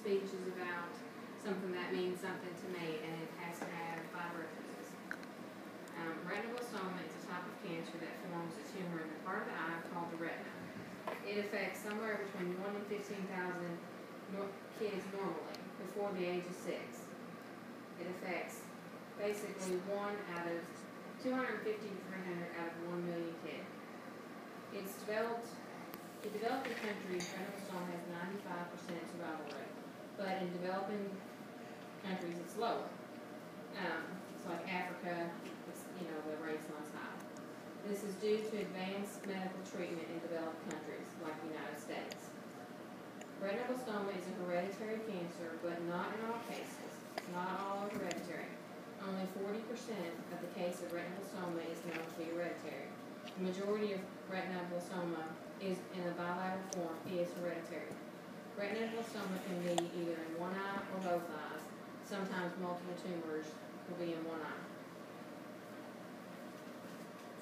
speech is about something that means something to me, and it has to have 5 references. Retinoblastoma is a type of cancer that forms a tumor in the part of the eye called the retina. It affects somewhere between 1 and 15,000 kids normally before the age of 6. It affects basically 1 out of 250 to 300 out of 1 million kids. In developing countries, retinoblastoma has 95% survival rate, but in developing countries it's lower. It's like Africa, the rate's not as high. This is due to advanced medical treatment in developed countries like the United States. Retinoblastoma is a hereditary cancer, but not in all cases. Not all are hereditary. Only 40% of the case of retinoblastoma is known to be hereditary. The majority of retinoblastoma is in a bilateral form is hereditary. Retinoblastoma can be either in one eye or both eyes. Sometimes multiple tumors will be in one eye.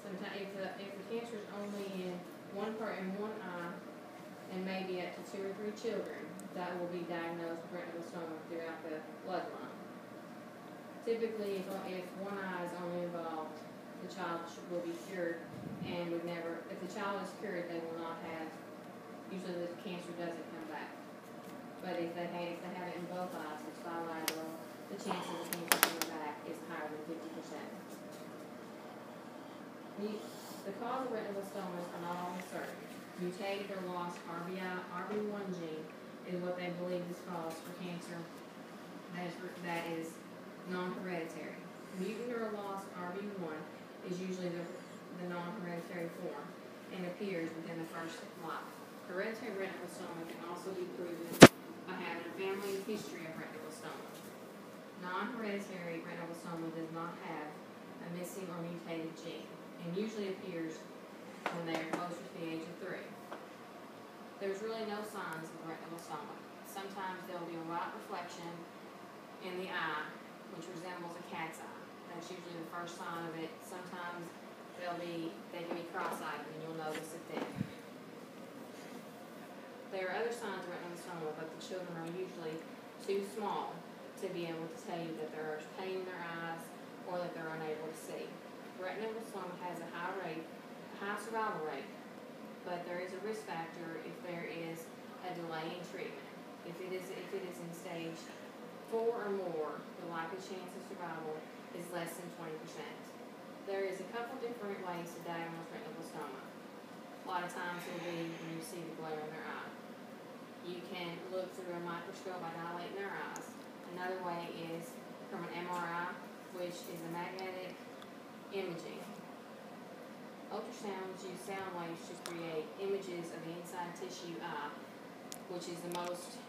Sometimes if the cancer is only in one eye, and maybe up to 2 or 3 children, that will be diagnosed with retinoblastoma throughout the bloodline. Typically, if one eye is only involved, the child will be cured, and if the child is cured, they will not have, usually the cancer doesn't come back. But if they have it in both eyes, it's bilateral, the chance of the cancer coming back is higher than 50%. The cause of retinoblastoma are not always certain. Mutated or lost RB1 gene is what they believe is cause for cancer that is non-hereditary. Mutant or lost RB1 is usually the non-hereditary form and appears within the first life. Hereditary retinoblastoma can also be proven by having a family history of retinoblastoma. Non-hereditary retinoblastoma does not have a missing or mutated gene and usually appears when they are closer to the age of 3. There's really no signs of retinoblastoma. Sometimes there will be a white reflection in the eye, which resembles a cat's eye. That's usually the first sign of it. Sometimes they can be cross-eyed, and you'll notice it then. There are other signs of retinoblastoma, but the children are usually too small to be able to tell you that there is pain in their eyes or that they're unable to see. Retinoblastoma has a high survival rate, but there is a risk factor if there is a delay in treatment. If it is in stage 4 or more, the likely chance of survival is less than 20%. There is a couple different ways to diagnose retinoblastoma. A lot of times it will be when you see the glare in their eye. You can look through a microscope by dilating their eyes. Another way is from an MRI, which is a magnetic imaging. Ultrasounds use sound waves to create images of the inside tissue eye, which is the most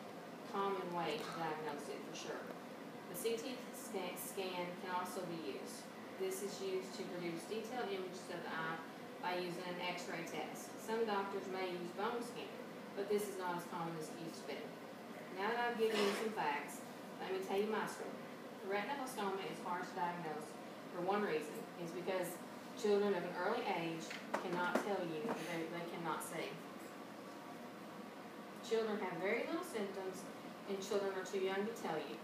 common way to diagnose it for sure. The CT scan can also be used. This is used to produce detailed images of the eye by using an X-ray test. Some doctors may use bone scanning, but this is not as common as it used to be. Now that I've given you some facts, let me tell you my story. Retinoblastoma is hard to diagnose for one reason, is because children of an early age cannot tell you that they cannot see. Children have very little symptoms, and children are too young to tell you.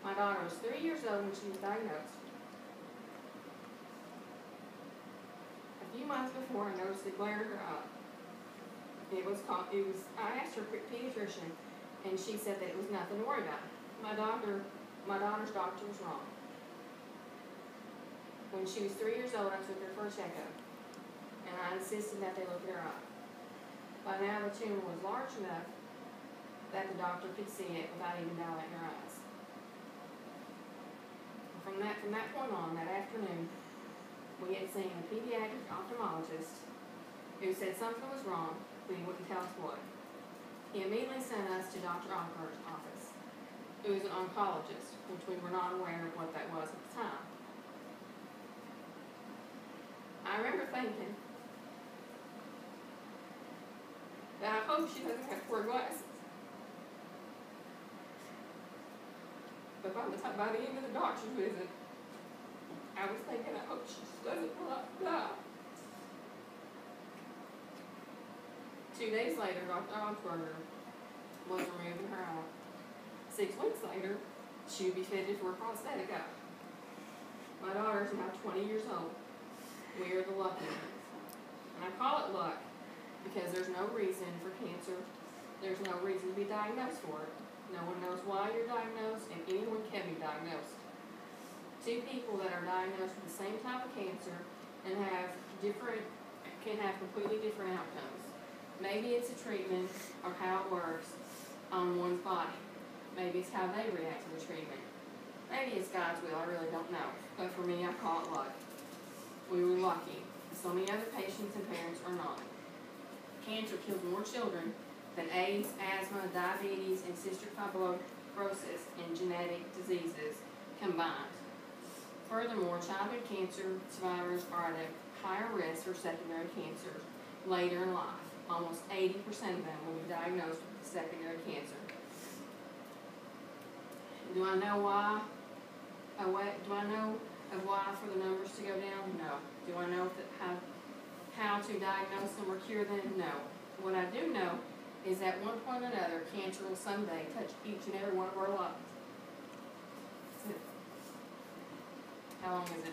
My daughter was 3 years old when she was diagnosed. A few months before, I noticed the glare in her eye. I asked her pediatrician, and she said that it was nothing to worry about. My daughter's doctor was wrong. When she was 3 years old, I took her for a checkup, and I insisted that they look at her eye. By now, the tumor was large enough that the doctor could see it without even dilating her eyes. From that point on, that afternoon, we had seen a pediatric ophthalmologist who said something was wrong, but he wouldn't tell us what. He immediately sent us to Dr. Ockhart's office, who is an oncologist, which we were not aware of what that was at the time. I remember thinking that I hope she doesn't have to wear glasses. But by the end of the doctor's visit, I was thinking, I hope she just doesn't die. 2 days later, Dr. Osberger was removing her eye. later, she would be fitted for a prosthetic eye. My daughter's now 20 years old. We are the lucky ones. And I call it luck because there's no reason for cancer. There's no reason to be diagnosed for it. No one knows why you're diagnosed, and anyone can be diagnosed. Two people that are diagnosed with the same type of cancer and can have completely different outcomes. Maybe it's a treatment or how it works on one's body. Maybe it's how they react to the treatment. Maybe it's God's will, I really don't know. But for me, I call it luck. We were lucky. So many other patients and parents are not. Cancer kills more children than AIDS, asthma, diabetes, and cystic fibrosis and genetic diseases combined. Furthermore, childhood cancer survivors are at a higher risk for secondary cancers later in life. Almost 80% of them will be diagnosed with secondary cancer. Do I know why? Do I know of why for the numbers to go down? No. Do I know how to diagnose them or cure them? No. What I do know is at one point or another, cancer will someday touch each and every one of our lives. How long is it?